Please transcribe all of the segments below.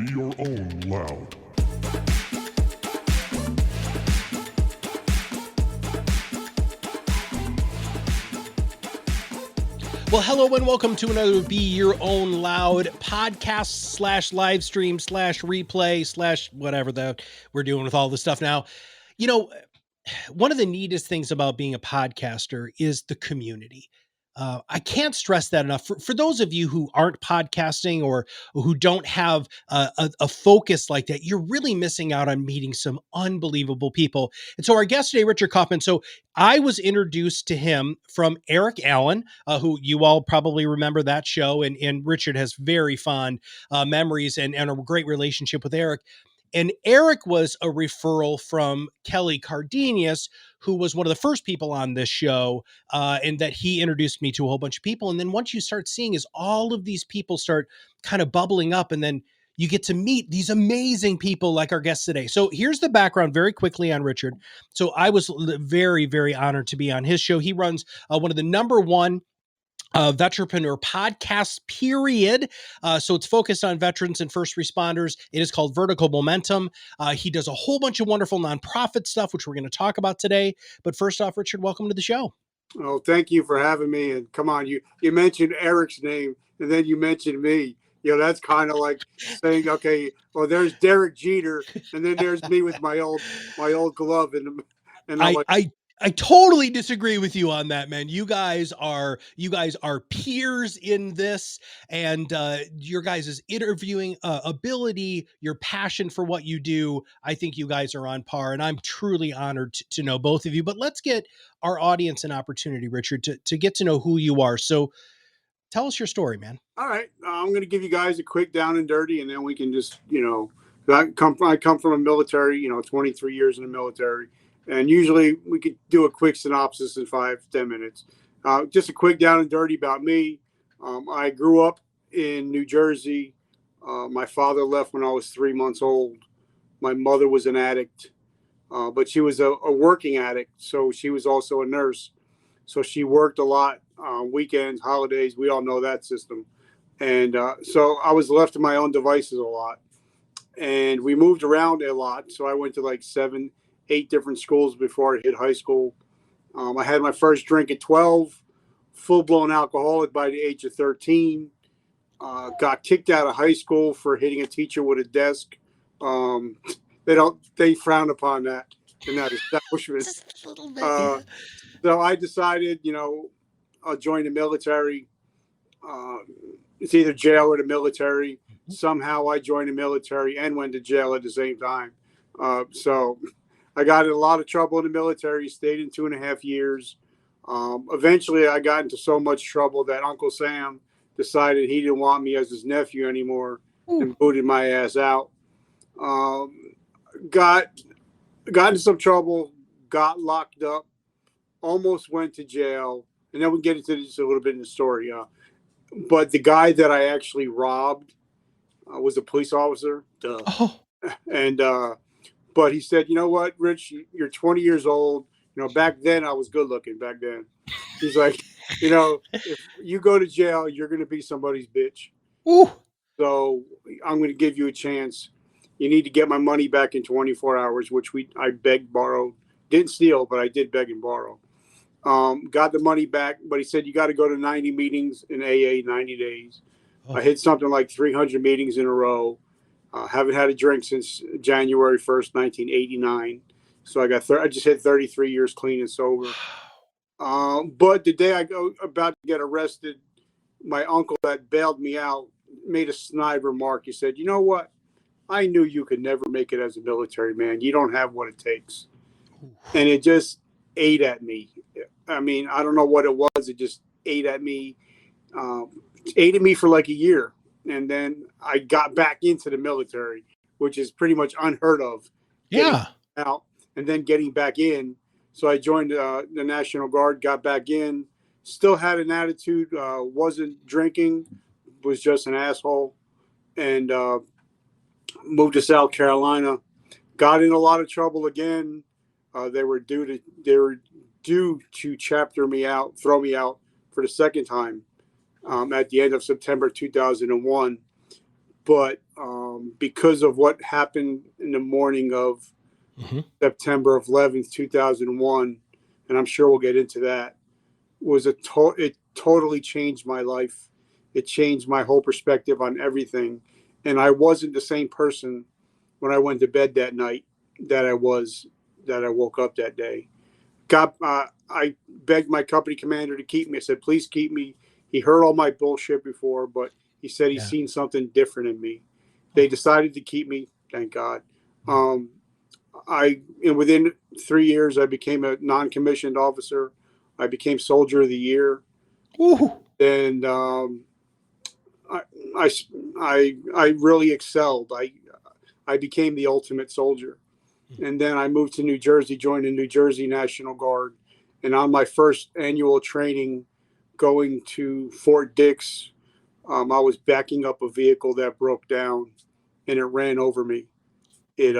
Be your own loud. Well, hello and welcome to another Be Your Own Loud podcast slash live stream slash replay slash whatever that we're doing with all this stuff now. You know, one of the neatest things about being a podcaster is the community. I can't stress that enough. For those of you who aren't podcasting or who don't have a focus like that, you're really missing out on meeting some unbelievable people. And so our guest today, Richard Kaufman. So I was introduced to him from Eric Allen, who you all probably remember that show. And Richard has very fond memories and a great relationship with Eric. And Eric was a referral from Kelly Cardenas, who was one of the first people on this show, and that he introduced me to a whole bunch of people. And then once you start seeing is all of these people start kind of bubbling up, and then you get to meet these amazing people like our guest today. So here's the background very quickly on Richard. So I was very, very honored to be on his show. He runs one of the number one VETprenuer podcast, period. So it's focused on veterans and first responders. It is called Vertical Momentum. He does a whole bunch of wonderful nonprofit stuff, which we're going to talk about today. But first off, Richard, welcome to the show. Oh, thank you for having me. And come on, you mentioned Eric's name and then you mentioned me. You know, that's kind of like saying, okay, well, there's Derek Jeter, and then there's me with my old glove, and I'm like, I totally disagree with you on that, man. You guys are peers in this, and your guys' interviewing ability, your passion for what you do. I think you guys are on par, and I'm truly honored to know both of you. But let's get our audience an opportunity, Richard, to get to know who you are. So tell us your story, man. All right, I'm going to give you guys a quick down and dirty, and then we can just, I come from a military, 23 years in the military. And usually we could do a quick synopsis in 5-10 minutes. Just a quick down and dirty about me. I grew up in New Jersey. My father left when I was 3 months old. My mother was an addict, but she was a working addict. So she was also a nurse. So she worked a lot, weekends, holidays. We all know that system. And so I was left to my own devices a lot. And we moved around a lot. So I went to like 7-8 different schools before I hit high school. I had my first drink at 12, full-blown alcoholic by the age of 13. Got kicked out of high school for hitting a teacher with a desk. They frown upon that in that establishment. Just a little bit. So I decided, I'll join the military. It's either jail or the military. Somehow I joined the military and went to jail at the same time. So I got in a lot of trouble in the military, stayed in 2.5 years. Eventually, I got into so much trouble that Uncle Sam decided he didn't want me as his nephew anymore and booted my ass out. Got into some trouble, got locked up, almost went to jail. And then we'll get into this a little bit in the story. But the guy that I actually robbed was a police officer. Duh. Oh. And but he said, you know what, Rich, you're 20 years old. Back then I was good looking back then. He's like, if you go to jail, you're going to be somebody's bitch. Ooh. So I'm going to give you a chance. You need to get my money back in 24 hours, which I begged, borrowed, didn't steal, but I did beg and borrow. Got the money back, but he said, you got to go to 90 meetings in AA, 90 days. Oh. I hit something like 300 meetings in a row. Haven't had a drink since January 1st, 1989. So I just hit 33 years clean and sober. But the day I go about to get arrested, my uncle that bailed me out made a snide remark. He said, you know what? I knew you could never make it as a military man. You don't have what it takes. And it just ate at me. I mean, I don't know what it was. It just ate at me. Ate at me for like a year. And then I got back into the military, which is pretty much unheard of. Yeah. Out and then getting back in. So I joined the National Guard, got back in, still had an attitude, wasn't drinking, was just an asshole, and moved to South Carolina. Got in a lot of trouble again. They were due to chapter me out, throw me out for the second time at the end of September 2001. But because of what happened in the morning of September 11th, 2001, and I'm sure we'll get into that, it totally changed my life. It changed my whole perspective on everything. And I wasn't the same person when I went to bed that night that I woke up that day. I begged my company commander to keep me. I said, please keep me. He heard all my bullshit before, but he said he's seen something different in me. They decided to keep me. Thank God. And within 3 years, I became a non-commissioned officer. I became Soldier of the Year. Ooh. And I really excelled. I became the ultimate soldier. And then I moved to New Jersey, joined the New Jersey National Guard. And on my first annual training going to Fort Dix, I was backing up a vehicle that broke down, and it ran over me. It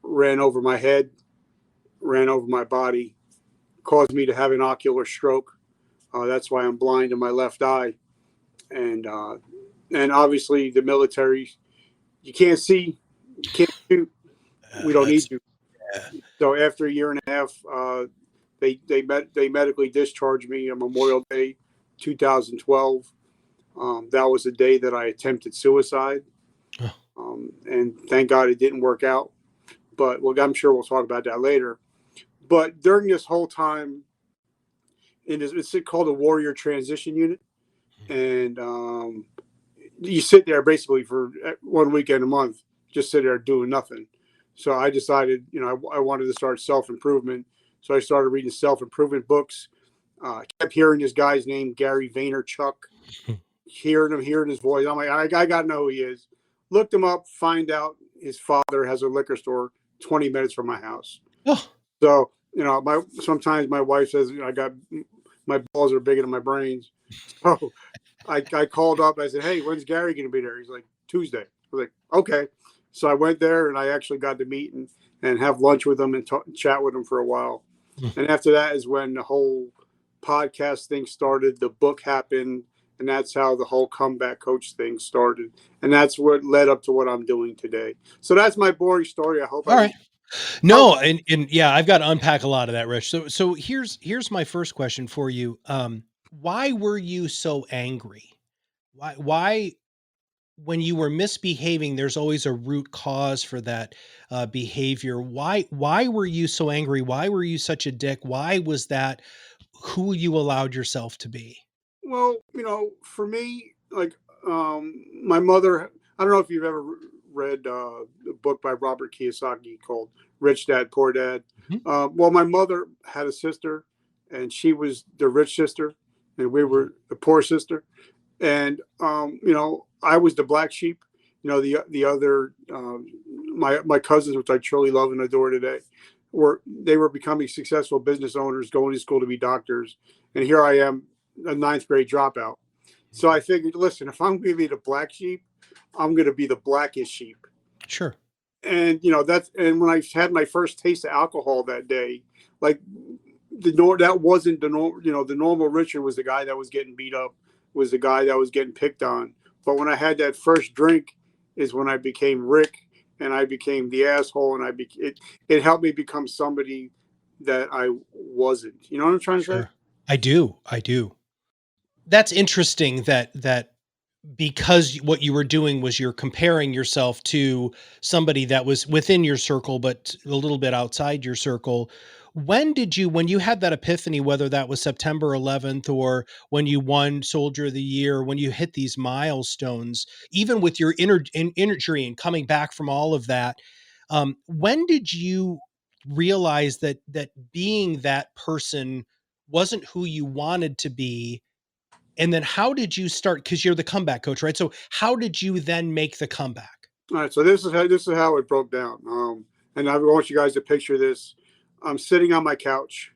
ran over my head, ran over my body, caused me to have an ocular stroke. That's why I'm blind in my left eye. And obviously the military, you can't see, you can't shoot. We don't need to. So after a year and a half, they medically discharged me on Memorial Day, 2012. That was the day that I attempted suicide, and thank God it didn't work out. But I'm sure we'll talk about that later. But during this whole time, it's called a Warrior Transition Unit, and you sit there basically for 1 weekend a month, just sit there doing nothing. So I decided, I wanted to start self-improvement. So I started reading self-improvement books. I kept hearing this guy's name, Gary Vaynerchuk, hearing his voice. I'm like, I got to know who he is. Looked him up, find out his father has a liquor store 20 minutes from my house. Oh. So, sometimes my wife says, my balls are bigger than my brains. So I called up. I said, hey, when's Gary going to be there? He's like, Tuesday. I was like, okay. So I went there and I actually got to meet and have lunch with him and chat with him for a while. And after that is when the whole podcast thing started. The book happened. And that's how the whole comeback coach thing started. And that's what led up to what I'm doing today. So that's my boring story. I hope. All right. No, and yeah, I've got to unpack a lot of that, Rich. So here's my first question for you. Why were you so angry? Why when you were misbehaving, there's always a root cause for that behavior. Why were you so angry? Why were you such a dick? Why was that who you allowed yourself to be? Well, for me, like my mother, I don't know if you've ever read a book by Robert Kiyosaki called Rich Dad, Poor Dad. Well, my mother had a sister, and she was the rich sister, and we were the poor sister. And, I was the black sheep. The other, my cousins, which I truly love and adore today, they were becoming successful business owners, going to school to be doctors. And here I am, a ninth grade dropout. So I figured, listen, if I'm going to be the black sheep, I'm going to be the blackest sheep. Sure. And, and when I had my first taste of alcohol that day, like that wasn't the normal, the normal Richard was the guy that was getting beat up, was the guy that was getting picked on. But when I had that first drink is when I became Rick, and I became the asshole, and it helped me become somebody that I wasn't. You know what I'm trying to say? I do. That's interesting that because what you were doing was you're comparing yourself to somebody that was within your circle, but a little bit outside your circle. When you had that epiphany, whether that was September 11th or when you won Soldier of the Year, when you hit these milestones, even with your injury and coming back from all of that, when did you realize that being that person wasn't who you wanted to be? And then how did you start? Because you're the comeback coach, right? So how did you then make the comeback? All right. So this is how it broke down. And I want you guys to picture this. I'm sitting on my couch,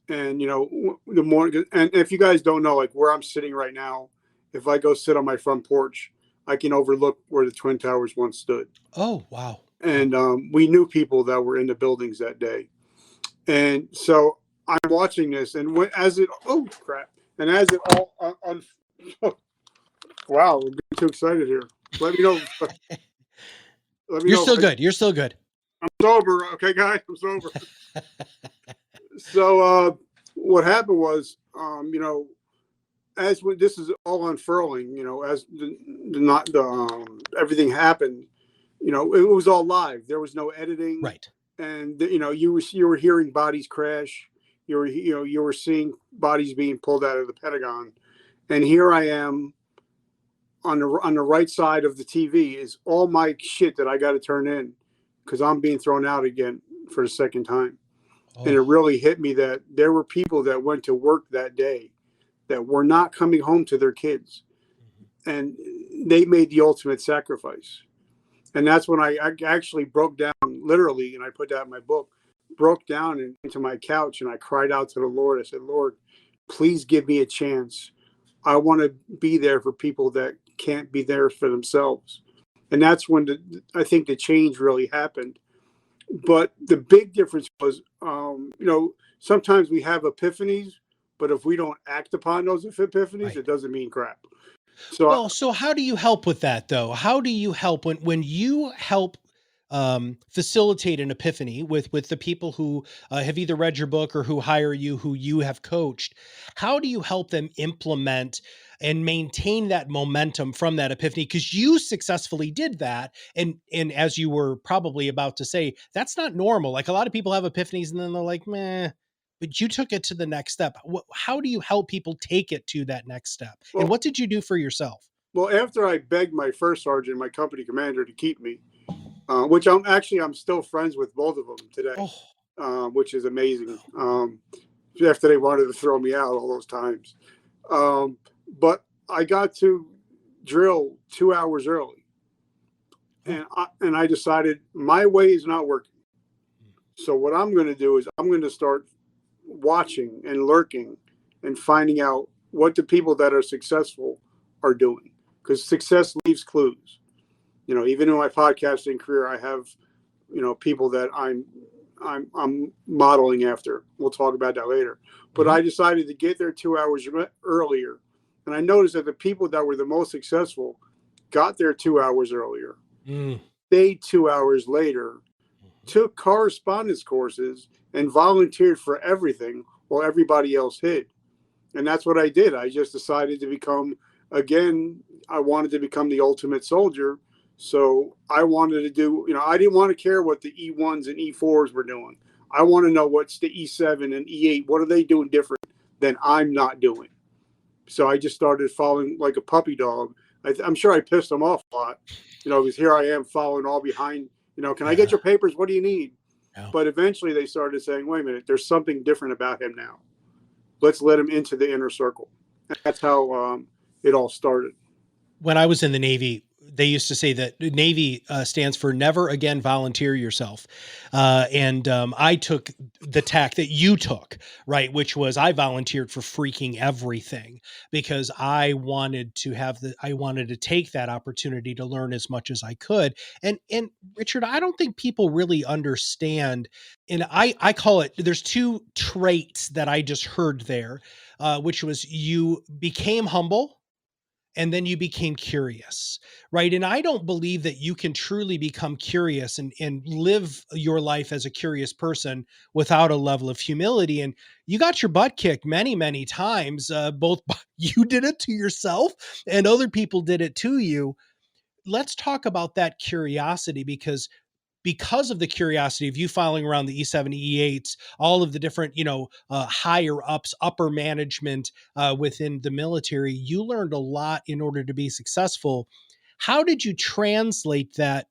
and the morning. And if you guys don't know, like where I'm sitting right now, if I go sit on my front porch, I can overlook where the Twin Towers once stood. Oh, wow. And we knew people that were in the buildings that day. And so I'm watching this, and as it all wow, we're getting too excited here. Let me know. Let me You're know. still good. You're still good. I'm sober. Okay, guys, I'm sober. So what happened was, this is all unfurling, as everything happened, it was all live. There was no editing, Right. and you were hearing bodies crash. You were seeing bodies being pulled out of the Pentagon, and here I am on the right side of the TV is all my shit that I got to turn in because I'm being thrown out again for the second time. And it Oh, really hit me that there were people that went to work that day that were not coming home to their kids, and they made the ultimate sacrifice. And that's when I actually broke down literally, and I put that in my book, broke down into my couch, and I cried out to the Lord. I said, Lord, please give me a chance. I want to be there for people that can't be there for themselves. And that's when I think the change really happened. But the big difference was, sometimes we have epiphanies, but if we don't act upon those epiphanies, right. it doesn't mean crap. So, Well, so how do you help with that though? How do you help when you help facilitate an epiphany with the people who have either read your book or who hire you, who you have coached? How do you help them implement and maintain that momentum from that epiphany? Because you successfully did that, and as you were probably about to say, that's not normal. Like a lot of people have epiphanies and then they're like, meh. But you took it to the next step. How do you help people take it to that next step? And well, what did you do for yourself? after I begged my first sergeant, my company commander, to keep me, which I'm still friends with both of them today, Oh, which is amazing. After they wanted to throw me out all those times, but I got to drill 2 hours early, oh, and I decided my way is not working. So what I'm going to do is I'm going to start watching and lurking and finding out what the people that are successful are doing, because success leaves clues. Even in my podcasting career, I have people that I'm modeling after. We'll talk about that later. But mhm. I decided to get there 2 hours earlier, and I noticed that the people that were the most successful got there 2 hours earlier, Mm, stayed 2 hours later, mhm. took correspondence courses, and volunteered for everything while everybody else hid. And that's what I did. I just decided to become, again, I wanted to become the ultimate soldier. So I wanted to do, I didn't want to care what the E1s and E4s were doing. I want to know what's the E7 and E8. What are they doing different than I'm not doing? So I just started following like a puppy dog. I'm sure I pissed them off a lot, because here I am following all behind, can I get Yeah. your papers? What do you need? Yeah. But eventually they started saying, wait a minute, there's something different about him now. Let's let him into the inner circle. And that's how it all started. When I was in the Navy, they used to say that Navy stands for never again volunteer yourself. And I took the tack that you took, right? Which was I volunteered for freaking everything because I wanted to take that opportunity to learn as much as I could. And Richard, I don't think people really understand. And I call it, there's two traits that I just heard there, which was you became humble and then you became curious, right? And I don't believe that you can truly become curious and live your life as a curious person without a level of humility. And you got your butt kicked many, many times. Both you did it to yourself and other people did it to you. Let's talk about that curiosity because of the curiosity of you following around the E7, E8s, all of the different, higher ups, upper management within the military, you learned a lot in order to be successful. How did you translate that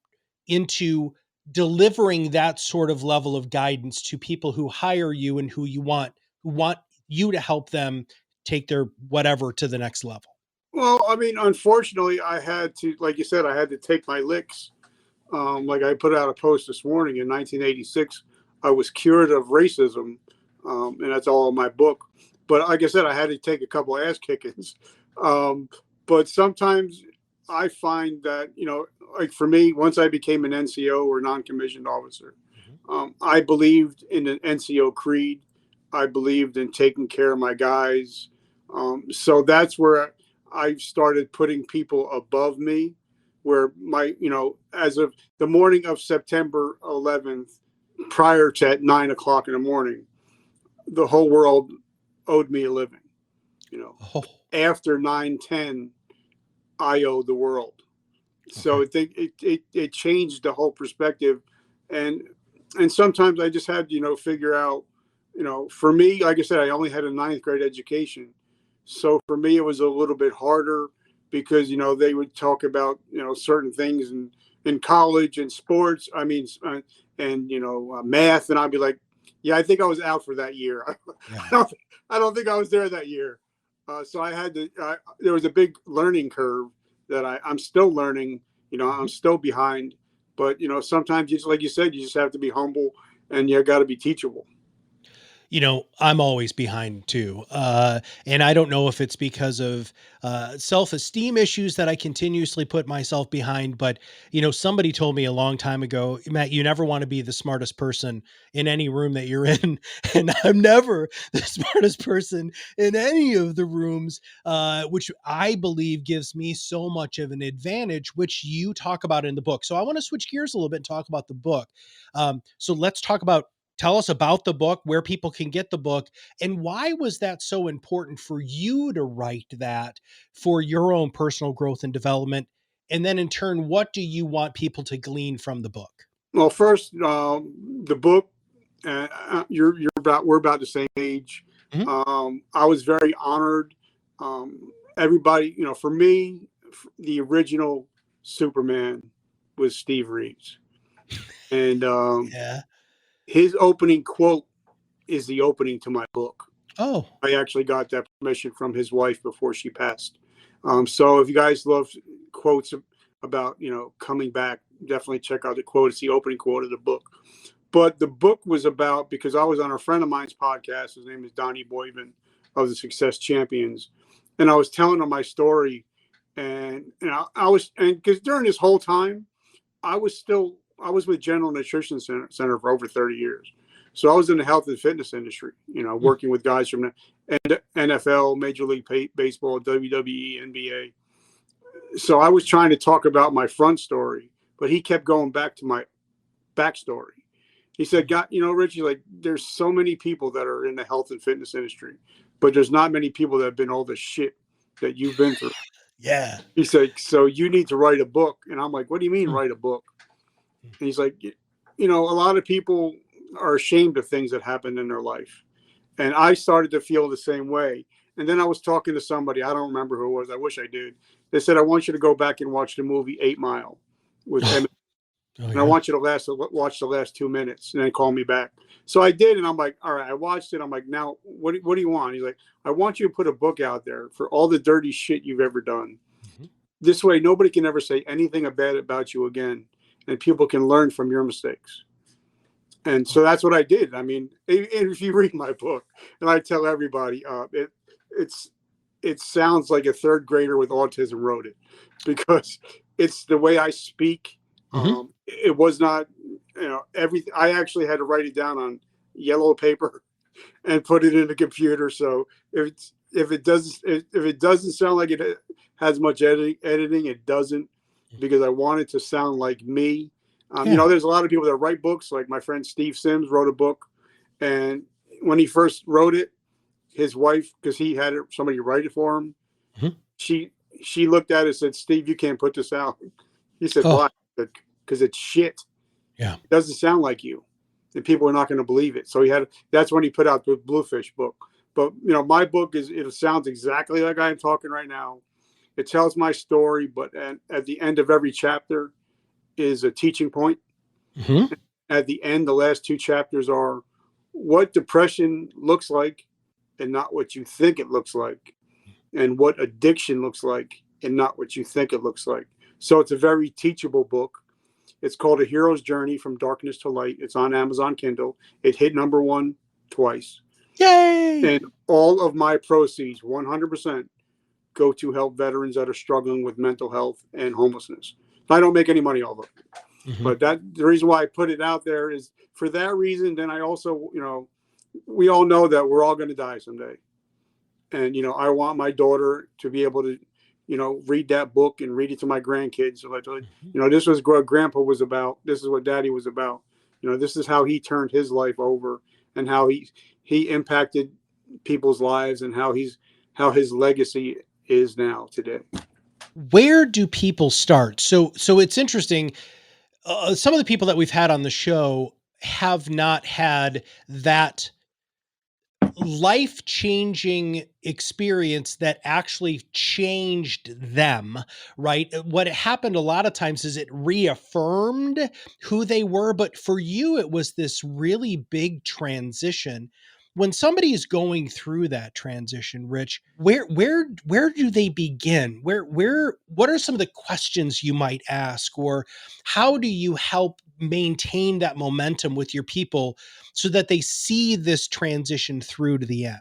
into delivering that sort of level of guidance to people who hire you and who want you to help them take their whatever to the next level? Well, I mean, unfortunately, I had to, like you said, I had to take my licks. Like I put out a post this morning in 1986, I was cured of racism, and that's all in my book. But like I said, I had to take a couple of ass kickings. Um, but sometimes I find that, like for me, once I became an NCO or non-commissioned officer, Mhm. I believed in an NCO creed. I believed in taking care of my guys. So that's where I started putting people above me where as of the morning of September 11th, prior to at 9 o'clock in the morning, the whole world owed me a living. Oh, After 9:10, I owe the world. So okay. I think it changed the whole perspective, and sometimes I just had to figure out, for me, like I said, I only had a ninth grade education, so for me it was a little bit harder because they would talk about certain things in college and sports. I mean, and math, and I'd be like, yeah, I think I was out for that year. Yeah. I don't think I was there that year. So I had to. There was a big learning curve that I'm still learning. I'm still behind, but sometimes just like you said, you just have to be humble and you got to be teachable. I'm always behind too. And I don't know if it's because of self-esteem issues that I continuously put myself behind, but somebody told me a long time ago, Matt, you never want to be the smartest person in any room that you're in. And I'm never the smartest person in any of the rooms, which I believe gives me so much of an advantage, which you talk about in the book. So I want to switch gears a little bit and talk about the book. So let's talk about Tell us about the book, where people can get the book, and why was that so important for you to write that for your own personal growth and development? And then in turn, what do you want people to glean from the book? Well, first, the book. We're about the same age. Mhm. I was very honored. Everybody, for me, the original Superman was Steve Reeves, and Yeah. his opening quote is the opening to my book. Oh, I actually got that permission from his wife before she passed. So if you guys love quotes about coming back, definitely check out the quote. It's the opening quote of the book. But the book was about, because I was on a friend of mine's podcast. His name is Donnie Boyven of the Success Champions, and I was telling him my story, and I was, and because during this whole time, I was with General Nutrition Center for over 30 years. So I was in the health and fitness industry, mm, working with guys from the NFL, Major League Baseball, WWE, NBA. So I was trying to talk about my front story, but he kept going back to my backstory. He said, God, Richie, like there's so many people that are in the health and fitness industry, but there's not many people that have been all the shit that you've been through. yeah. He said, so you need to write a book. And I'm like, what do you mean Mm, write a book? And he's like, a lot of people are ashamed of things that happened in their life. And I started to feel the same way. And then I was talking to somebody, I don't remember who it was. I wish I did. They said, I want you to go back and watch the movie 8 Mile with Oh, Emmett. And I yeah. want you to watch the last 2 minutes and then call me back. So I did. And I'm like, all right, I watched it. I'm like, now, what do you want? He's like, I want you to put a book out there for all the dirty shit you've ever done. Mhm. This way, nobody can ever say anything bad about you again. And people can learn from your mistakes. And so that's what I did. I mean, if you read my book, and I tell everybody, it sounds like a third grader with autism wrote it, because it's the way I speak. Mhm. It was not, everything. I actually had to write it down on yellow paper and put it in the computer. So if it doesn't sound like it has much editing, it doesn't, because I want it to sound like me. Yeah. There's a lot of people that write books. Like my friend Steve Sims wrote a book, and when he first wrote it, his wife, because he had somebody write it for him, Mhm. she she looked at it and said, "Steve, you can't put this out." He said, Oh, "Why?" Because it's shit. yeah. It doesn't sound like you, and people are not going to believe it. So that's when he put out the Bluefish book. But my book it sounds exactly like I'm talking right now. It tells my story, but at the end of every chapter is a teaching point. Mhm. At the end, the last two chapters are what depression looks like and not what you think it looks like, and what addiction looks like and not what you think it looks like. So it's a very teachable book. It's called A Hero's Journey from Darkness to Light. It's on Amazon Kindle. It hit #1 twice. Yay. And all of my proceeds, 100%, go to help veterans that are struggling with mental health and homelessness. I don't make any money off of it. Mhm. But the reason why I put it out there is for that reason. Then I also, we all know that we're all going to die someday. And, I want my daughter to be able to read that book and read it to my grandkids. So Mhm. this was what Grandpa was about. This is what Daddy was about. This is how he turned his life over, and how he impacted people's lives, and how his legacy is now today. Where do people start? So it's interesting. Some of the people that we've had on the show have not had that life-changing experience that actually changed them, right? What happened a lot of times is it reaffirmed who they were, but for you, it was this really big transition. When somebody is going through that transition, Rich, where do they begin? What are some of the questions you might ask, or how do you help maintain that momentum with your people so that they see this transition through to the end?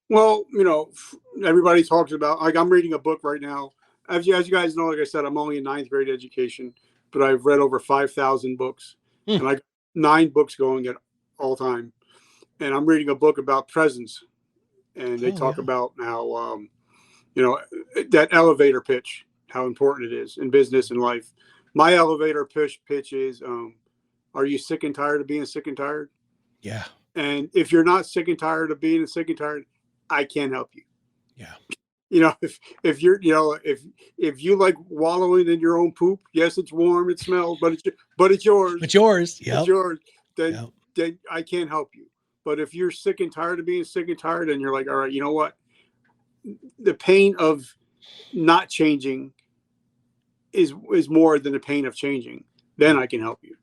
Well, everybody talks about, like, I'm reading a book right now. As you guys know, like I said, I'm only in ninth grade education, but I've read over 5,000 books, Hmm. and I got 9 books going at all time. And I'm reading a book about presence, and they Oh talk yeah. about how, you know, that elevator pitch, how important it is in business and life. My elevator pitch is, are you sick and tired of being sick and tired? Yeah. And if you're not sick and tired of being sick and tired, I can't help you. Yeah. If you're, if you like wallowing in your own poop, yes, it's warm, it smells, but it's yours. It's yours. It's Yep. yours. Then Yep. then I can't help you. But if you're sick and tired of being sick and tired, and you're like, all right, you know what? The pain of not changing is more than the pain of changing. Then I can help you.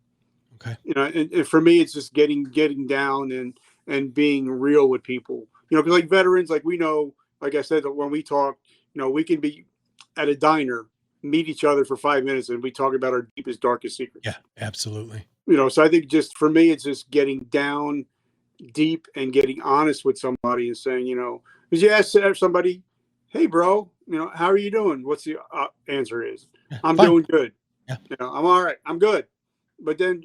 Okay. And for me, it's just getting down and being real with people. Because like veterans, like we know, like I said, that when we talk, we can be at a diner, meet each other for 5 minutes, and we talk about our deepest, darkest Yeah, secrets. absolutely. So I think just for me, it's just getting down deep and getting honest with somebody and saying, because you ask somebody, hey, bro, how are you doing? What's the answer is, Yeah. I'm Fine. doing good. Yeah. I'm all right. I'm good. But then,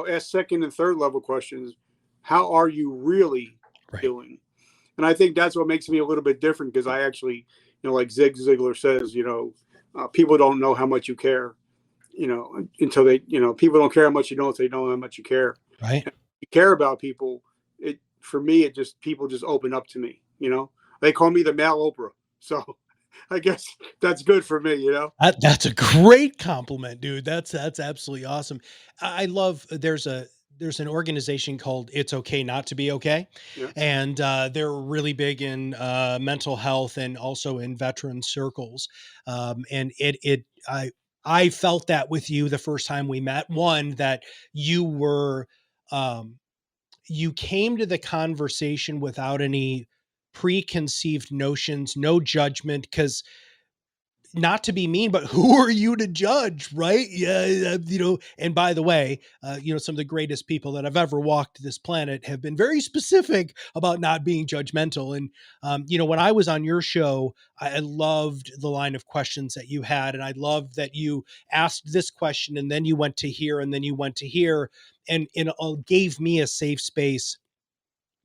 ask second and third level questions. How are you really Right. doing? And I think that's what makes me a little bit different, because I actually, like Zig Ziglar says, people don't know how much you care, until they, people don't care how much you know if they know how much you care. Right. And if you care about people. For me, people just open up to me. They call me the male Oprah, so I guess that's good for me. That's a great compliment, dude. That's absolutely awesome. I love there's an organization called It's Okay Not to Be Okay. Yeah. And they're really big in mental health and also in veteran circles. And I felt that with you the first time we met. One, that you were um, you came to the conversation without any preconceived notions, no judgment, because not to be mean, but who are you to judge, right? Yeah, and by the way, some of the greatest people that have ever walked this planet have been very specific about not being judgmental. And, when I was on your show, I loved the line of questions that you had. And I loved that you asked this question and then you went to here and then you went to here, and it all gave me a safe space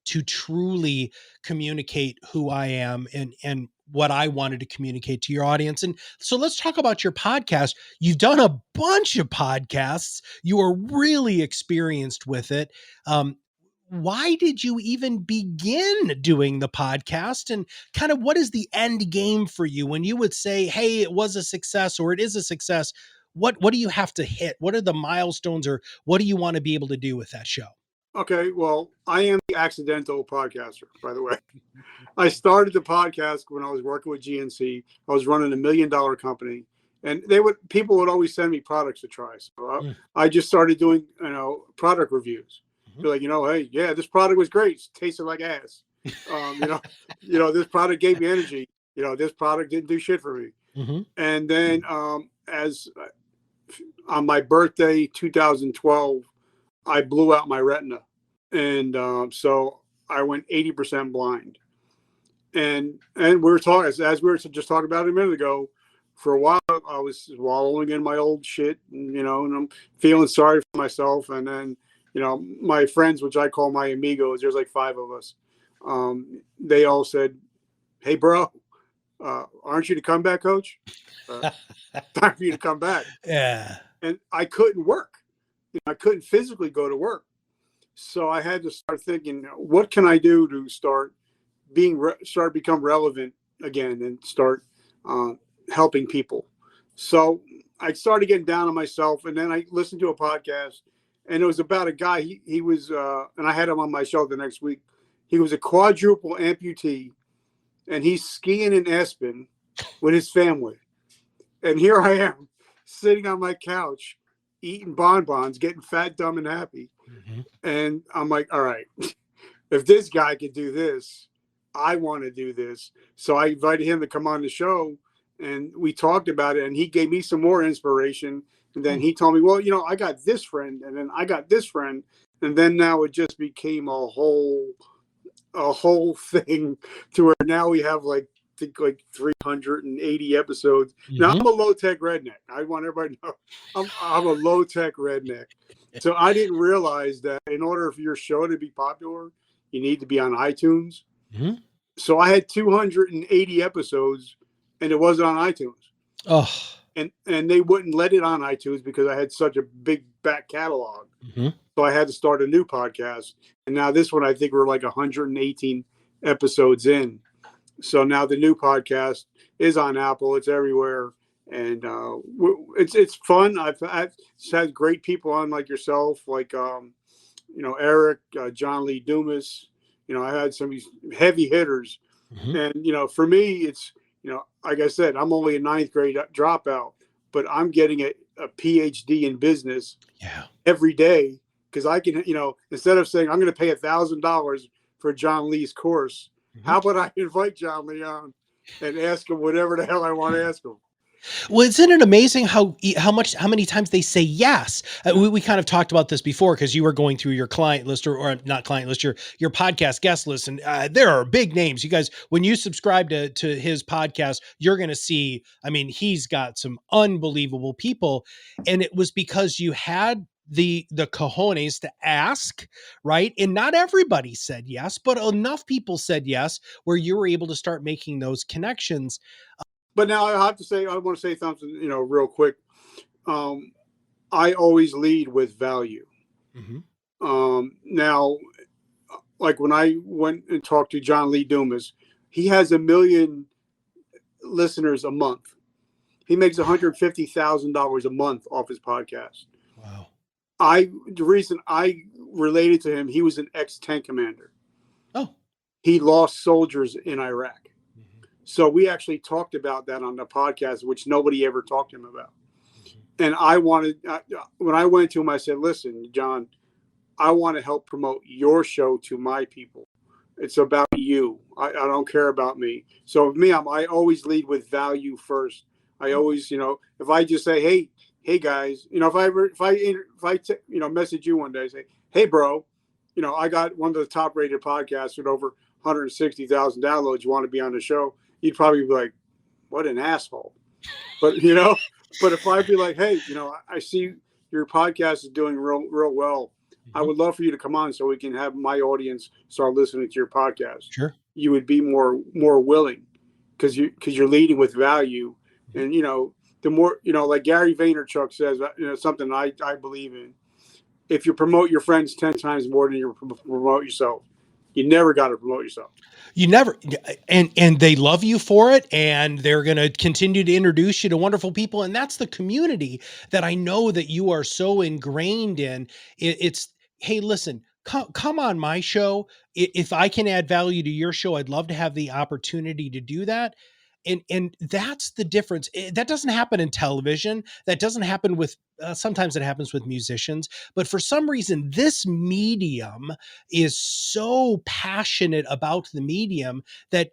to truly communicate who I am and what I wanted to communicate to your audience. And so let's talk about your podcast. You've done a bunch of podcasts. You are really experienced with it. Why did you even begin doing the podcast, and kind of what is the end game for you when you would say, hey, it was a success or it is a success? What do you have to hit? What are the milestones, or what do you want to be able to do with that show? Okay. Well, I am the accidental podcaster, by the way. I started the podcast when I was working with GNC. I was running $1 million company, and people would always send me products to try. So Mm. I just started doing, product reviews. Mhm. Be like, hey, yeah, this product was great. It tasted like ass. Um, you know, this product gave me energy. This product didn't do shit for me. Mhm. And then, as on my birthday, 2012, I blew out my retina, and so I went 80% blind. And we were talking, as we were just talking about a minute ago. For a while, I was wallowing in my old shit, and I'm feeling sorry for myself. And then, my friends, which I call my amigos, there's like 5 of us. They all said, "Hey, bro, aren't you the comeback coach? Time for you to come back. Yeah. And I couldn't work. I couldn't physically go to work. So I had to start thinking, what can I do to start become relevant again and start helping people. So I started getting down on myself, and then I listened to a podcast, and it was about a guy. He was, and I had him on my show the next week. He was a quadruple amputee, and he's skiing in Aspen with his family. And here I am sitting on my couch, eating bonbons, getting fat, dumb, and happy. Mm-hmm. And I'm like, all right, if this guy could do this, I want to do this. So I invited him to come on the show, and we talked about it, and he gave me some more inspiration. And then he told me, well, I got this friend, and then I got this friend. And then now it just became a whole thing to where now we have like 380 episodes. Mm-hmm. Now I'm a low-tech redneck. I want everybody to know I'm a low-tech redneck. So I didn't realize that in order for your show to be popular, you need to be on iTunes. Mm-hmm. So I had 280 episodes, and it wasn't on iTunes. Oh, and they wouldn't let it on iTunes because I had such a big back catalog. Mm-hmm. So I had to start a new podcast, and now this one I think we're like 118 episodes in. So now the new podcast is on Apple. It's everywhere, and it's fun. I've had great people on like yourself, like Eric, John Lee Dumas. I had some of these heavy hitters. Mm-hmm. And, for me, it's, like I said, I'm only a 9th grade dropout, but I'm getting a PhD in business every day because I can, instead of saying I'm going to pay $1,000 for John Lee's course, mm-hmm. how about I invite John Lee on and ask him whatever the hell I want to ask him? Well, isn't it amazing how many times they say yes? We kind of talked about this before because you were going through your client list or not client list, your podcast guest list. And there are big names. You guys, when you subscribe to his podcast, you're going to see, he's got some unbelievable people. And it was because you had the cojones to ask, right? And not everybody said yes, but enough people said yes, where you were able to start making those connections. But now I want to say something, real quick. I always lead with value. Mm-hmm. Now, like when I went and talked to John Lee Dumas, he has 1 million listeners a month. He makes $150,000 a month off his podcast. Wow. The reason I related to him, he was an ex-tank commander. Oh. He lost soldiers in Iraq. So we actually talked about that on the podcast, which nobody ever talked to him about. And when I went to him, I said, listen, John, I want to help promote your show to my people. It's about you. I don't care about me. So with me, I always lead with value first. I always, if I just say, hey guys, if I message you one day, say, hey bro, I got one of the top rated podcasts with over 160,000 downloads. You want to be on the show? You'd probably be like, what an asshole. But, but if I'd be like, hey, I see your podcast is doing real well. Mm-hmm. I would love for you to come on so we can have my audience start listening to your podcast. Sure. You would be more willing because you're leading with value. And, the more, like Gary Vaynerchuk says, something I believe in. If you promote your friends 10 times more than you promote yourself, you never got to promote yourself. You never, and they love you for it, and they're going to continue to introduce you to wonderful people. And that's the community that I know that you are so ingrained in. It's, hey, listen, come on my show. If I can add value to your show, I'd love to have the opportunity to do that. And that's the difference. That doesn't happen in television. That doesn't happen with, sometimes it happens with musicians, but for some reason, this medium is so passionate about the medium that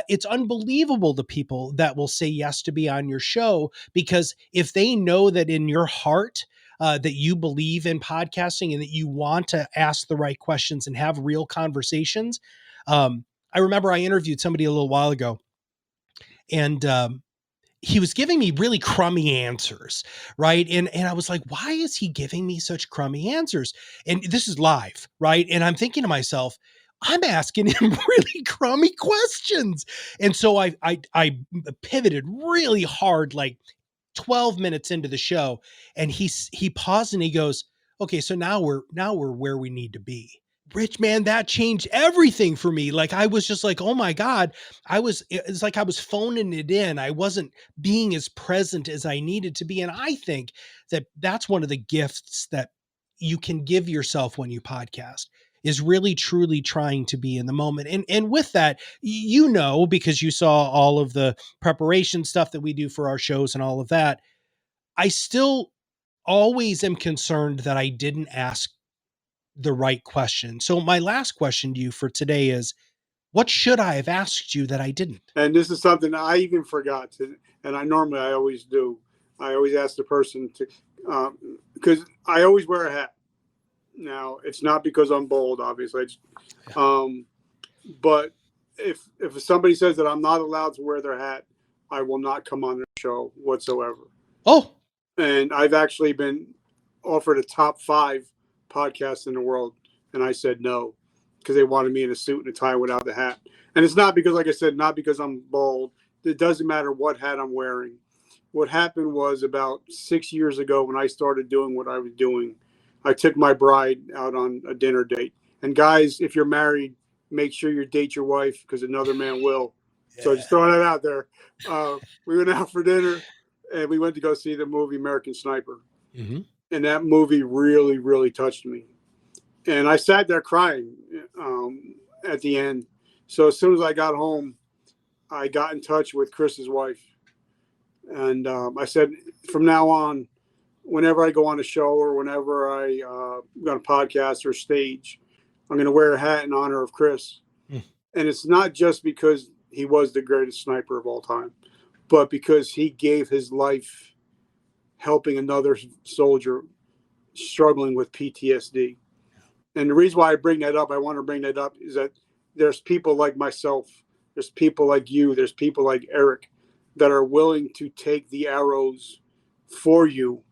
it's unbelievable to people that will say yes to be on your show, because if they know that in your heart, that you believe in podcasting and that you want to ask the right questions and have real conversations. I remember I interviewed somebody a little while ago, and he was giving me really crummy answers, right? And I was like, why is he giving me such crummy answers? And this is live, right? And I'm thinking to myself, I'm asking him really crummy questions. And so I pivoted really hard, like 12 minutes into the show, and he paused and he goes, okay, so now we're where we need to be. Rich, man, that changed everything for me. Like, I was just like, oh my God, it's like I was phoning it in. I wasn't being as present as I needed to be. And I think that that's one of the gifts that you can give yourself when you podcast, is really truly trying to be in the moment. And with that, because you saw all of the preparation stuff that we do for our shows and all of that, I still always am concerned that I didn't ask the right question. So my last question to you for today is, what should I have asked you that I didn't? And this is something I even forgot to, and I always do. I always ask the person to, because I always wear a hat. Now, it's not because I'm bold, obviously. But if somebody says that I'm not allowed to wear their hat, I will not come on their show whatsoever. Oh, and I've actually been offered a top 5 podcast in the world, and I said no, because they wanted me in a suit and a tie without the hat. And it's not because, like I said, not because I'm bald. It doesn't matter what hat I'm wearing. What happened was about 6 years ago, when I started doing what I was doing, I took my bride out on a dinner date. And guys, if you're married, make sure you date your wife, because another man will. Yeah. So just throwing that out there. We went out for dinner, and we went to go see the movie American Sniper. Mm-hmm. And that movie really, really touched me. And I sat there crying at the end. So as soon as I got home, I got in touch with Chris's wife. And I said, from now on, whenever I go on a show or whenever I go on a podcast or stage, I'm going to wear a hat in honor of Chris. Mm. And it's not just because he was the greatest sniper of all time, but because he gave his life helping another soldier struggling with PTSD. And the reason why I want to bring that up, is that there's people like myself, there's people like you, there's people like Eric that are willing to take the arrows for you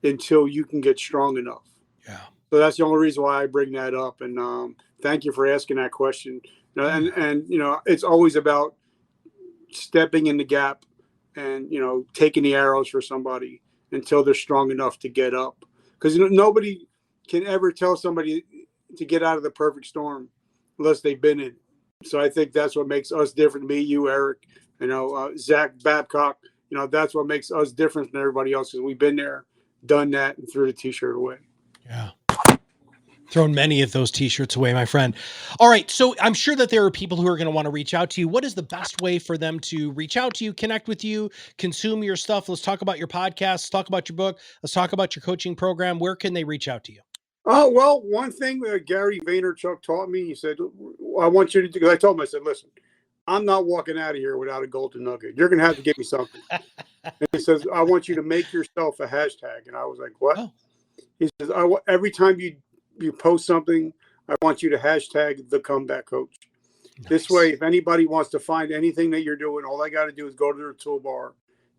until you can get strong enough. Yeah. So that's the only reason why I bring that up. And thank you for asking that question. And it's always about stepping in the gap and, taking the arrows for somebody until they're strong enough to get up. Because nobody can ever tell somebody to get out of the perfect storm unless they've been in it. So I think that's what makes us different. Me, you, Eric, Zach Babcock, that's what makes us different than everybody else, is we've been there, done that, and threw the t-shirt away. Yeah. Thrown many of those t-shirts away, my friend. All right. So I'm sure that there are people who are going to want to reach out to you. What is the best way for them to reach out to you, connect with you, consume your stuff? Let's talk about your podcast. Let's talk about your book. Let's talk about your coaching program. Where can they reach out to you? Oh, well, one thing that Gary Vaynerchuk taught me, he said, I want you to do, because I told him, I said, listen, I'm not walking out of here without a golden nugget. You're going to have to give me something. And he says, I want you to make yourself a hashtag. And I was like, what? Oh. He says, every time you post something, I want you to hashtag the comeback coach. Nice. This way, if anybody wants to find anything that you're doing, all I got to do is go to their toolbar,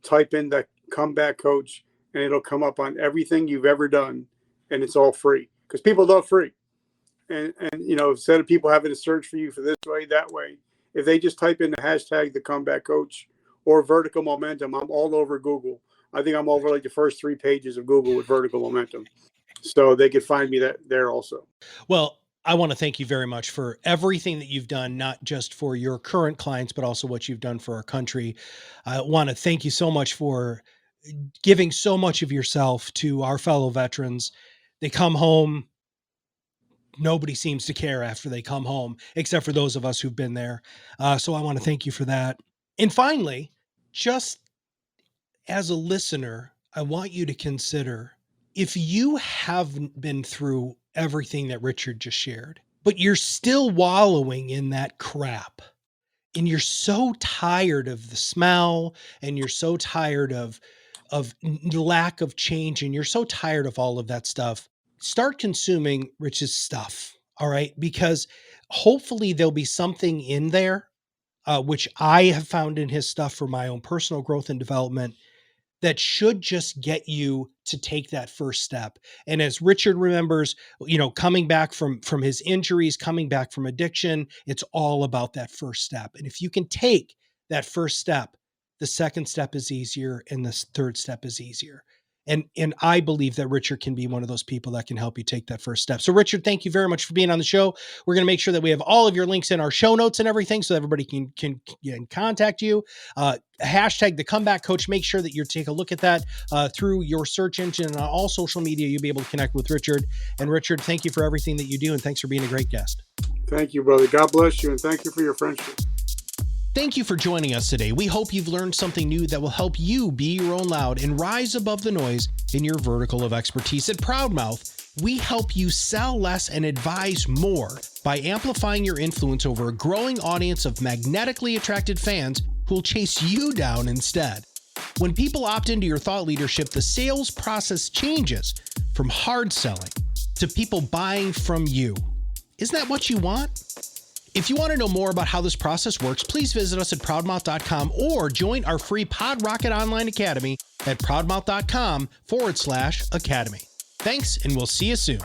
type in the comeback coach, and it'll come up on everything you've ever done. And it's all free, because people love free. And instead of people having to search for you for this way, that way, if they just type in the hashtag the comeback coach or vertical momentum, I'm all over Google. I think I'm over like the first 3 pages of Google with vertical momentum. So they could find me there also. Well, I want to thank you very much for everything that you've done, not just for your current clients, but also what you've done for our country. I want to thank you so much for giving so much of yourself to our fellow veterans. They come home. Nobody seems to care after they come home, except for those of us who've been there. So I want to thank you for that. And finally, just as a listener, I want you to consider, if you haven't been through everything that Richard just shared, but you're still wallowing in that crap, and you're so tired of the smell, and you're so tired of lack of change, and you're so tired of all of that stuff, start consuming Rich's stuff. All right. Because hopefully there'll be something in there, which I have found in his stuff for my own personal growth and development, that should just get you to take that first step. And as Richard remembers, coming back from his injuries, coming back from addiction, it's all about that first step. And if you can take that first step, the second step is easier and the third step is easier. And I believe that Richard can be one of those people that can help you take that first step. So Richard, thank you very much for being on the show. We're going to make sure that we have all of your links in our show notes and everything so everybody can contact you. Hashtag the comeback coach. Make sure that you take a look at that through your search engine and on all social media. You'll be able to connect with Richard. And Richard, thank you for everything that you do. And thanks for being a great guest. Thank you, brother. God bless you. And thank you for your friendship. Thank you for joining us today. We hope you've learned something new that will help you be your own loud and rise above the noise in your vertical of expertise. At ProudMouth, we help you sell less and advise more by amplifying your influence over a growing audience of magnetically attracted fans who will chase you down instead. When people opt into your thought leadership, the sales process changes from hard selling to people buying from you. Isn't that what you want? If you want to know more about how this process works, please visit us at ProudMouth.com or join our free PodRocket Online Academy at ProudMouth.com/academy. Thanks, and we'll see you soon.